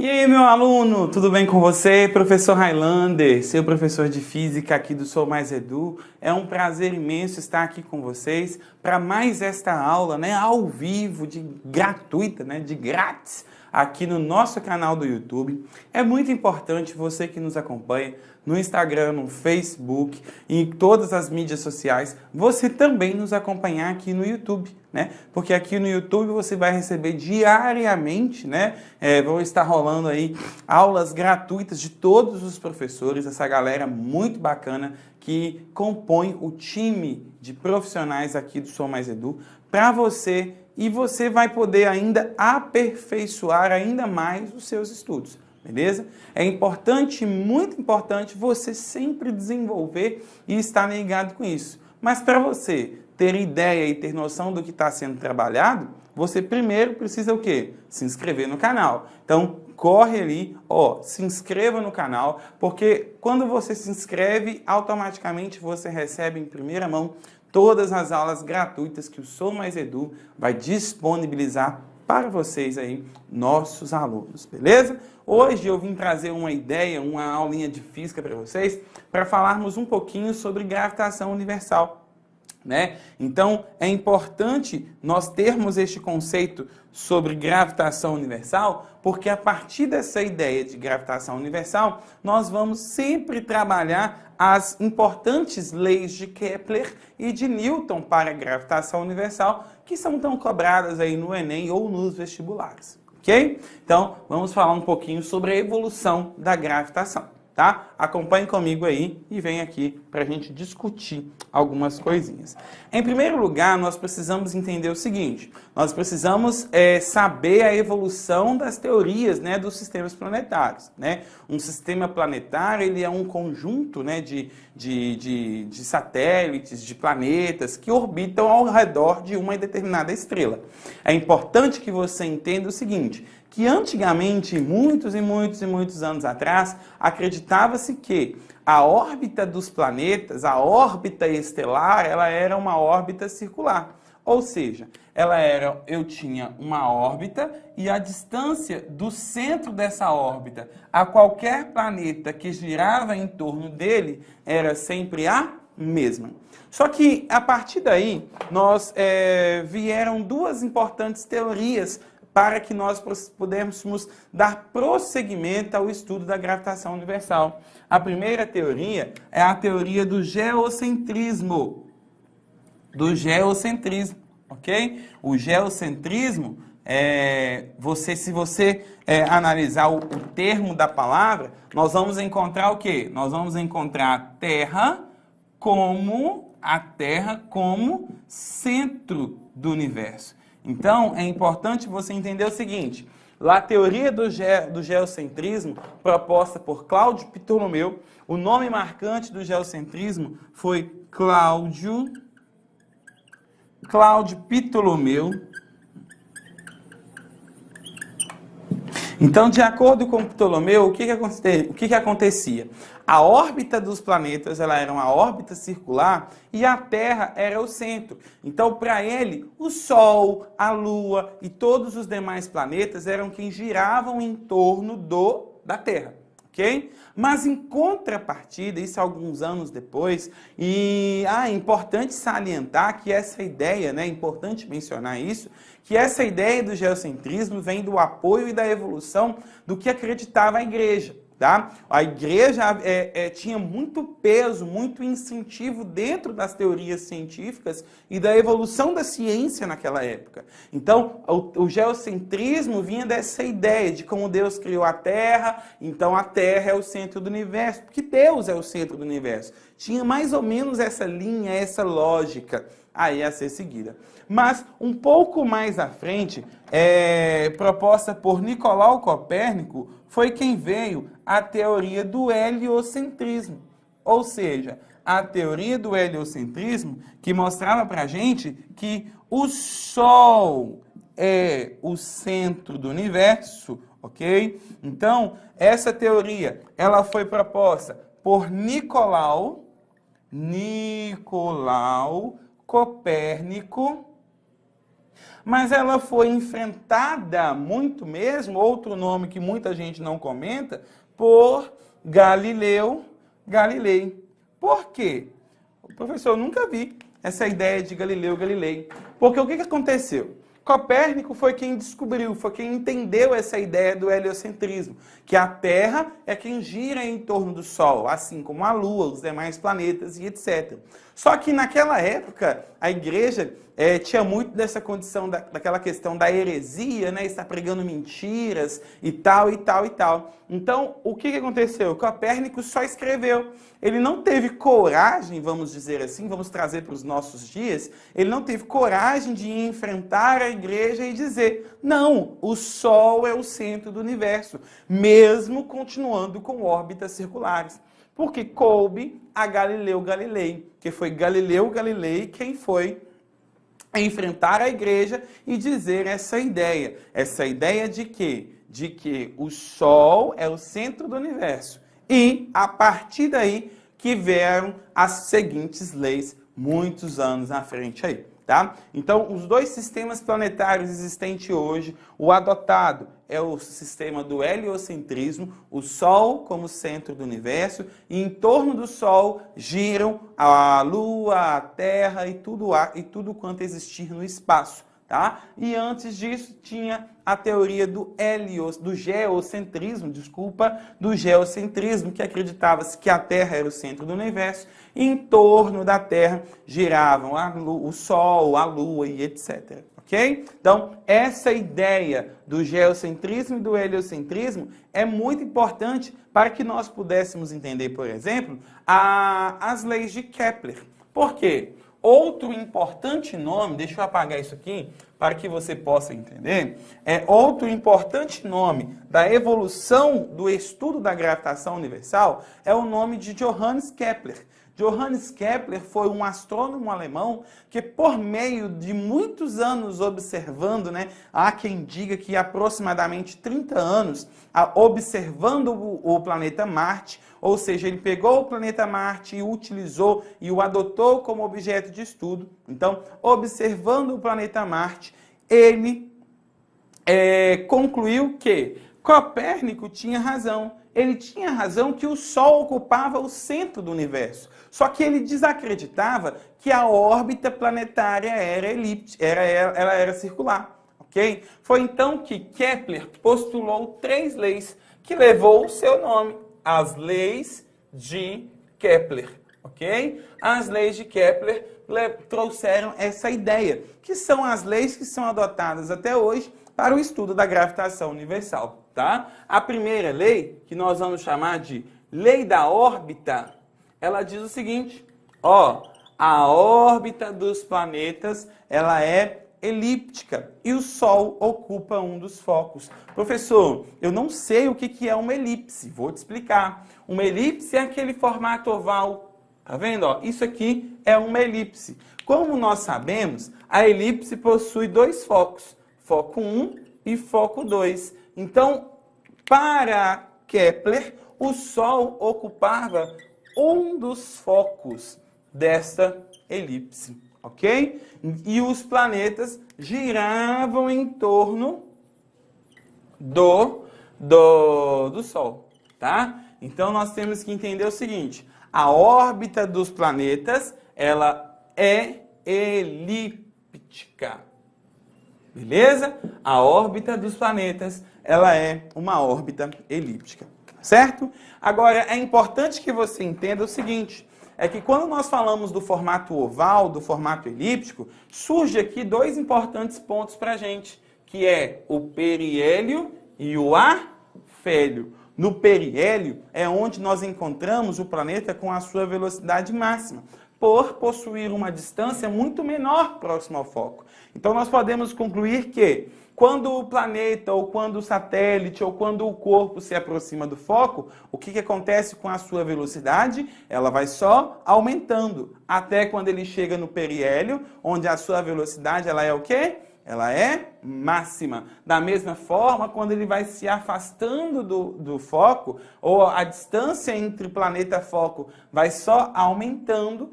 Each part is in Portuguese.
E aí, meu aluno, tudo bem com você? Professor Highlander, seu professor de física aqui do Sou Mais Edu. É um prazer imenso estar aqui com vocês para mais esta aula, ao vivo, gratuita, de grátis, aqui no nosso canal do YouTube. É muito importante você que nos acompanha no Instagram, no Facebook e em todas as mídias sociais, você também nos acompanhar aqui no YouTube, Porque aqui no YouTube você vai receber diariamente, vão estar rolando aí aulas gratuitas de todos os professores, essa galera muito bacana que compõe o time de profissionais aqui do Sou Mais Edu para você, e você vai poder ainda aperfeiçoar ainda mais os seus estudos. Beleza? É importante, muito importante, você sempre desenvolver e estar ligado com isso. Mas para você ter ideia e ter noção do que está sendo trabalhado, você primeiro precisa o quê? Se inscrever no canal. Então, corre ali, se inscreva no canal, porque quando você se inscreve, automaticamente você recebe em primeira mão todas as aulas gratuitas que o Sou Mais Edu vai disponibilizar para vocês aí, nossos alunos, beleza? Hoje eu vim trazer uma ideia, uma aulinha de física para vocês, para falarmos um pouquinho sobre gravitação universal, Então, é importante nós termos este conceito sobre gravitação universal, porque a partir dessa ideia de gravitação universal, nós vamos sempre trabalhar as importantes leis de Kepler e de Newton para a gravitação universal, que são tão cobradas aí no Enem ou nos vestibulares, ok? Então, vamos falar um pouquinho sobre a evolução da gravitação. Tá? Acompanhe comigo aí e vem aqui para a gente discutir algumas coisinhas. Em primeiro lugar, nós precisamos entender o seguinte: nós precisamos saber a evolução das teorias dos sistemas planetários. Um sistema planetário ele é um conjunto de satélites, de planetas que orbitam ao redor de uma determinada estrela. É importante que você entenda o seguinte: que antigamente, muitos anos atrás, acreditava-se que a órbita dos planetas, a órbita estelar, ela era uma órbita circular. Ou seja, eu tinha uma órbita e a distância do centro dessa órbita a qualquer planeta que girava em torno dele era sempre a mesma. Só que, a partir daí, vieram duas importantes teorias para que nós pudéssemos dar prosseguimento ao estudo da gravitação universal. A primeira teoria é a teoria do geocentrismo. Ok? O geocentrismo, se você analisar o termo da palavra, nós vamos encontrar o quê? Nós vamos encontrar a Terra como centro do universo. Então, é importante você entender o seguinte: a teoria do geocentrismo, proposta por Cláudio Ptolomeu, o nome marcante do geocentrismo foi Cláudio Ptolomeu. Então, de acordo com Ptolomeu, o que acontecia? A órbita dos planetas ela era uma órbita circular e a Terra era o centro. Então, para ele, o Sol, a Lua e todos os demais planetas eram quem giravam em torno da Terra. Okay? Mas em contrapartida, isso alguns anos depois, é importante salientar que essa ideia, é importante mencionar isso, que essa ideia do geocentrismo vem do apoio e da evolução do que acreditava a Igreja. Tá? A Igreja tinha muito peso, muito incentivo dentro das teorias científicas e da evolução da ciência naquela época. Então, o geocentrismo vinha dessa ideia de como Deus criou a Terra, então a Terra é o centro do universo, porque Deus é o centro do universo. Tinha mais ou menos essa linha, essa lógica aí a ser seguida. Mas, um pouco mais à frente, proposta por Nicolau Copérnico, foi quem veio a teoria do heliocentrismo. Ou seja, a teoria do heliocentrismo que mostrava para a gente que o Sol é o centro do universo, ok? Então, essa teoria ela foi proposta por Nicolau Copérnico, mas ela foi enfrentada muito mesmo, outro nome que muita gente não comenta, por Galileu Galilei. Por quê? Professor, eu nunca vi essa ideia de Galileu Galilei. Porque o que aconteceu? Copérnico foi quem descobriu, foi quem entendeu essa ideia do heliocentrismo, que a Terra é quem gira em torno do Sol, assim como a Lua, os demais planetas e etc. Só que naquela época, a igreja tinha muito dessa condição, daquela questão da heresia, né? Estar pregando mentiras e tal, e tal, e tal. Então, o que aconteceu? Copérnico só escreveu. Ele não teve coragem, vamos dizer assim, vamos trazer para os nossos dias, ele não teve coragem de enfrentar a igreja e dizer, não, o Sol é o centro do universo, mesmo continuando com órbitas circulares. Porque coube a Galileu Galilei, que foi Galileu Galilei quem foi enfrentar a igreja e dizer essa ideia de quê? De que o Sol é o centro do universo. E, a partir daí, que vieram as seguintes leis, muitos anos à frente aí, tá? Então, os dois sistemas planetários existentes hoje, o adotado é o sistema do heliocentrismo, o Sol como centro do universo, e em torno do Sol giram a Lua, a Terra e tudo quanto existir no espaço. Tá? E antes disso tinha a teoria do geocentrismo, que acreditava-se que a Terra era o centro do universo e em torno da Terra giravam o Sol, a Lua e etc. Ok? Então, essa ideia do geocentrismo e do heliocentrismo é muito importante para que nós pudéssemos entender, por exemplo, as leis de Kepler. Por quê? Outro importante nome, deixa eu apagar isso aqui para que você possa entender, outro importante nome da evolução do estudo da gravitação universal é o nome de Johannes Kepler. Johannes Kepler foi um astrônomo alemão que, por meio de muitos anos observando, né, há quem diga que aproximadamente 30 anos, observando o planeta Marte, ou seja, ele pegou o planeta Marte e o utilizou e o adotou como objeto de estudo. Então, observando o planeta Marte, ele concluiu que Copérnico tinha razão. Ele tinha razão que o Sol ocupava o centro do universo. Só que ele desacreditava que a órbita planetária era elíptica, ela era circular. Okay? Foi então que Kepler postulou 3 leis que levou o seu nome, as leis de Kepler. Okay? As leis de Kepler trouxeram essa ideia, que são as leis que são adotadas até hoje para o estudo da gravitação universal. Tá? A primeira lei, que nós vamos chamar de lei da órbita, ela diz o seguinte, a órbita dos planetas ela é elíptica e o Sol ocupa um dos focos. Professor, eu não sei o que é uma elipse, vou te explicar. Uma elipse é aquele formato oval, tá vendo? Isso aqui é uma elipse. Como nós sabemos, a elipse possui 2 focos, foco 1 e foco 2. Então, para Kepler, o Sol ocupava um dos focos desta elipse, ok? E os planetas giravam em torno do Sol, tá? Então, nós temos que entender o seguinte, a órbita dos planetas, ela é elíptica. Beleza? A órbita dos planetas, ela é uma órbita elíptica, certo? Agora, é importante que você entenda o seguinte, é que quando nós falamos do formato oval, do formato elíptico, surge aqui 2 importantes pontos para a gente, que é o periélio e o afélio. No periélio é onde nós encontramos o planeta com a sua velocidade máxima, por possuir uma distância muito menor próxima ao foco. Então, nós podemos concluir que quando o planeta, ou quando o satélite, ou quando o corpo se aproxima do foco, o que acontece com a sua velocidade? Ela vai só aumentando, até quando ele chega no periélio, onde a sua velocidade ela é o quê? Ela é máxima. Da mesma forma, quando ele vai se afastando do foco, ou a distância entre planeta e foco vai só aumentando,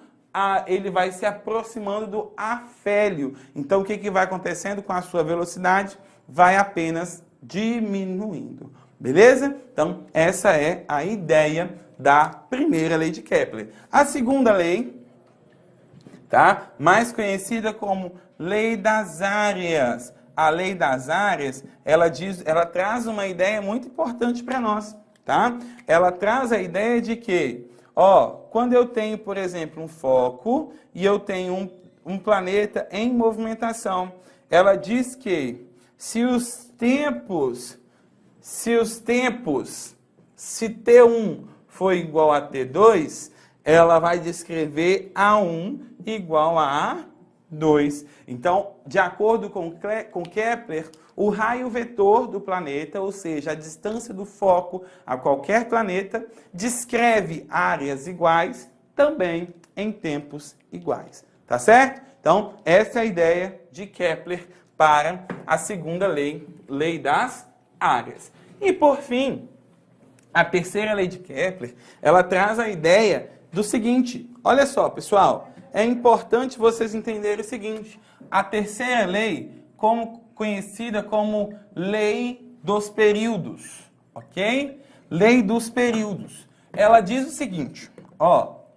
ele vai se aproximando do afélio. Então, o que vai acontecendo com a sua velocidade? Vai apenas diminuindo. Beleza? Então, essa é a ideia da primeira lei de Kepler. A segunda lei, tá? Mais conhecida como lei das áreas. A lei das áreas, ela traz uma ideia muito importante para nós, tá? Ela traz a ideia de que, quando eu tenho, por exemplo, um foco e eu tenho um planeta em movimentação, ela diz que se T1 for igual a T2, ela vai descrever A1 igual a A2. Então, de acordo com Kepler, o raio vetor do planeta, ou seja, a distância do foco a qualquer planeta, descreve áreas iguais também em tempos iguais. Tá certo? Então, essa é a ideia de Kepler para a segunda lei, lei das áreas. E, por fim, a terceira lei de Kepler, ela traz a ideia do seguinte. Olha só, pessoal, é importante vocês entenderem o seguinte. A terceira lei, conhecida como lei dos períodos, ok? Lei dos períodos. Ela diz o seguinte,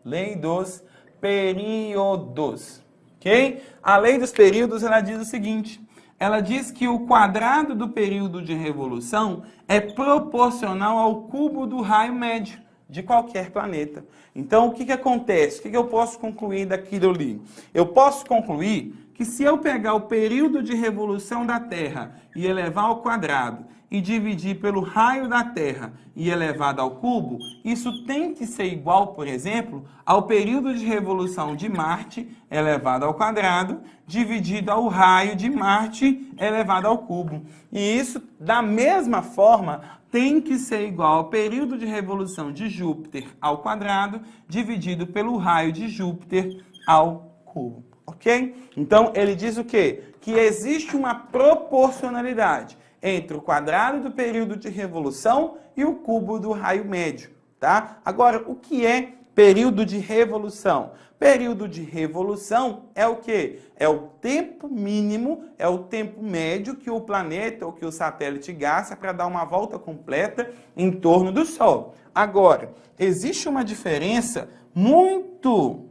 lei dos períodos, ok? A lei dos períodos, ela diz o seguinte, ela diz que o quadrado do período de revolução é proporcional ao cubo do raio médio de qualquer planeta. Então, o que acontece? O que eu posso concluir daquilo ali? Eu posso concluir que se eu pegar o período de revolução da Terra e elevar ao quadrado e dividir pelo raio da Terra e elevado ao cubo, isso tem que ser igual, por exemplo, ao período de revolução de Marte elevado ao quadrado dividido ao raio de Marte elevado ao cubo. E isso, da mesma forma, tem que ser igual ao período de revolução de Júpiter ao quadrado dividido pelo raio de Júpiter ao cubo. Ok? Então, ele diz o quê? Que existe uma proporcionalidade entre o quadrado do período de revolução e o cubo do raio médio, tá? Agora, o que é período de revolução? Período de revolução é o quê? É o tempo mínimo, é o tempo médio que o planeta ou que o satélite gasta para dar uma volta completa em torno do Sol. Agora, existe uma diferença muito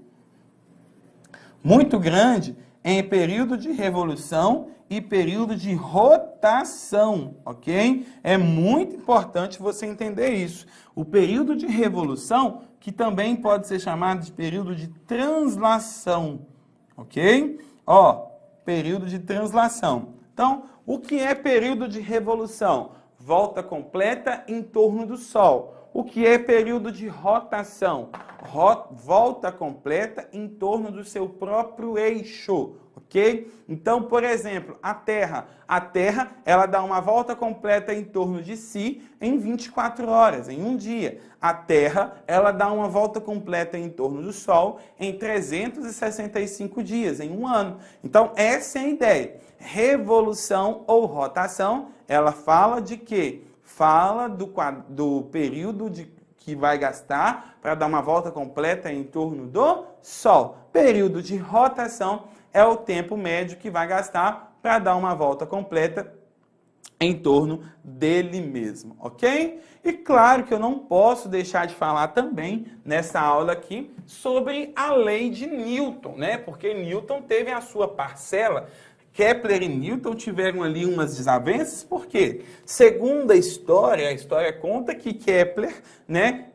grande em período de revolução e período de rotação, ok? É muito importante você entender isso. O período de revolução, que também pode ser chamado de período de translação, ok? Período de translação. Então, o que é período de revolução? Volta completa em torno do Sol. O que é período de rotação? Volta completa em torno do seu próprio eixo, ok? Então, por exemplo, a Terra, ela dá uma volta completa em torno de si em 24 horas, em um dia. A Terra, ela dá uma volta completa em torno do Sol em 365 dias, em um ano. Então, essa é a ideia. Revolução ou rotação, ela fala de quê? Fala do período que vai gastar para dar uma volta completa em torno do Sol. Período de rotação é o tempo médio que vai gastar para dar uma volta completa em torno dele mesmo, ok? E claro que eu não posso deixar de falar também nessa aula aqui sobre a lei de Newton, né? Porque Newton teve a sua parcela. Kepler e Newton tiveram ali umas desavenças, porque, segundo a história conta que Kepler, né,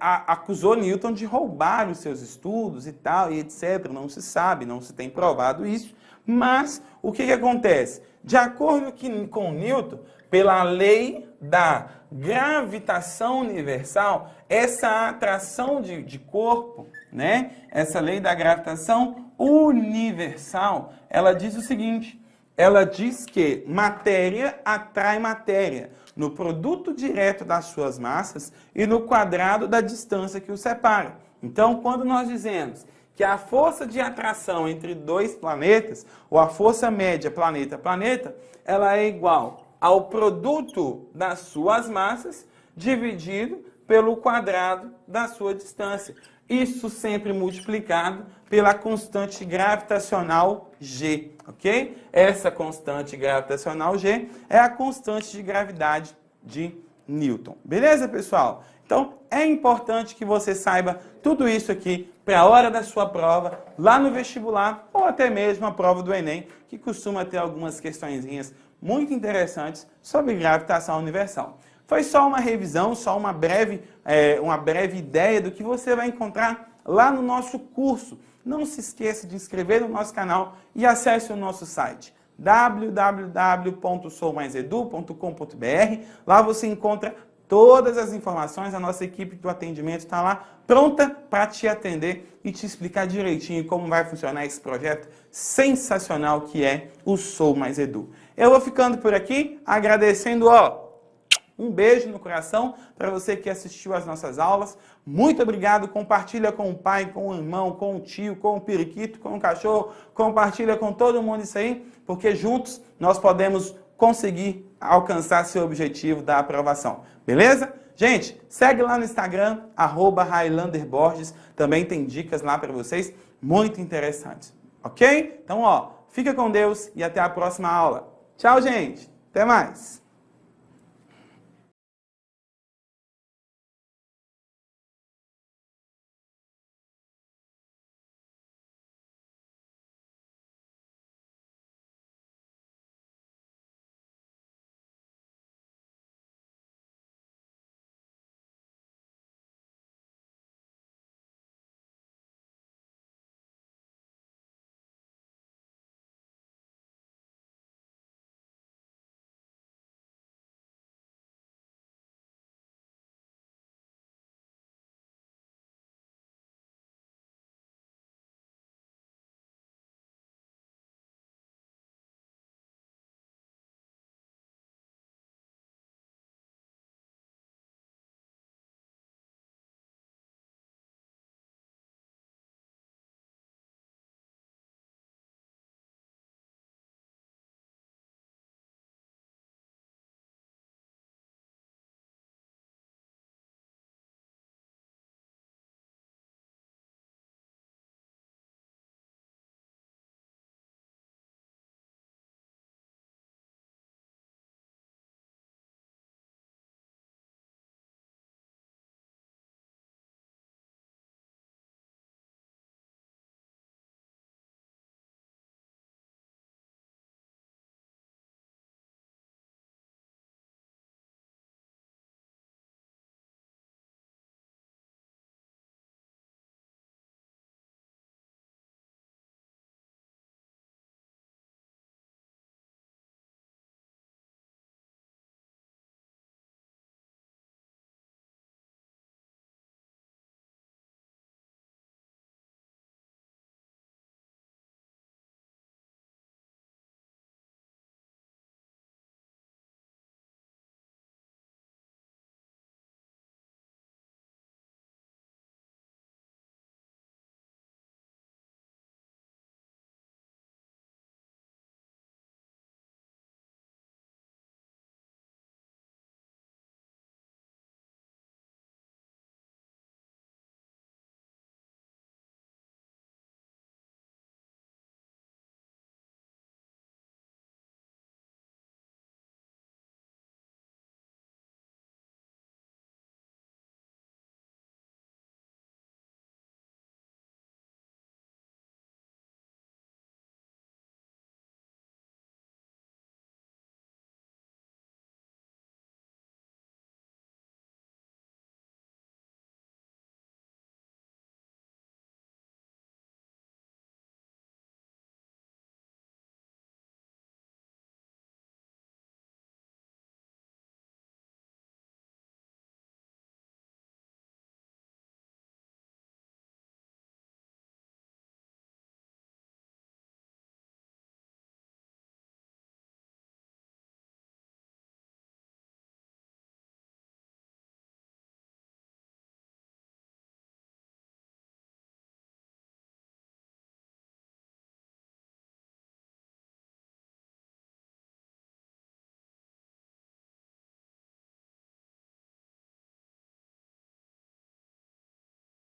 acusou Newton de roubar os seus estudos e tal, e etc. Não se sabe, não se tem provado isso, mas o que acontece? De acordo com Newton, pela lei da gravitação universal, essa atração de corpo, né, essa lei da gravitação universal, ela diz o seguinte, ela diz que matéria atrai matéria no produto direto das suas massas e no quadrado da distância que os separa. Então, quando nós dizemos que a força de atração entre dois planetas, ou a força média planeta-planeta, ela é igual ao produto das suas massas dividido pelo quadrado da sua distância. Isso sempre multiplicado pela constante gravitacional G, ok? Essa constante gravitacional G é a constante de gravidade de Newton. Beleza, pessoal? Então, é importante que você saiba tudo isso aqui para a hora da sua prova, lá no vestibular, ou até mesmo a prova do Enem, que costuma ter algumas questõezinhas muito interessantes sobre gravitação universal. Foi só uma revisão, só uma breve ideia do que você vai encontrar lá no nosso curso. Não se esqueça de inscrever no nosso canal e acesse o nosso site www.soumaisedu.com.br. Lá você encontra todas as informações, a nossa equipe do atendimento está lá pronta para te atender e te explicar direitinho como vai funcionar esse projeto sensacional que é o Sou Mais Edu. Eu vou ficando por aqui, agradecendo, um beijo no coração para você que assistiu às nossas aulas. Muito obrigado. Compartilha com o pai, com o irmão, com o tio, com o periquito, com o cachorro. Compartilha com todo mundo isso aí, porque juntos nós podemos conseguir alcançar seu objetivo da aprovação. Beleza? Gente, segue lá no Instagram, @HailanderBorges. Também tem dicas lá para vocês muito interessantes. Ok? Então, fica com Deus e até a próxima aula. Tchau, gente. Até mais.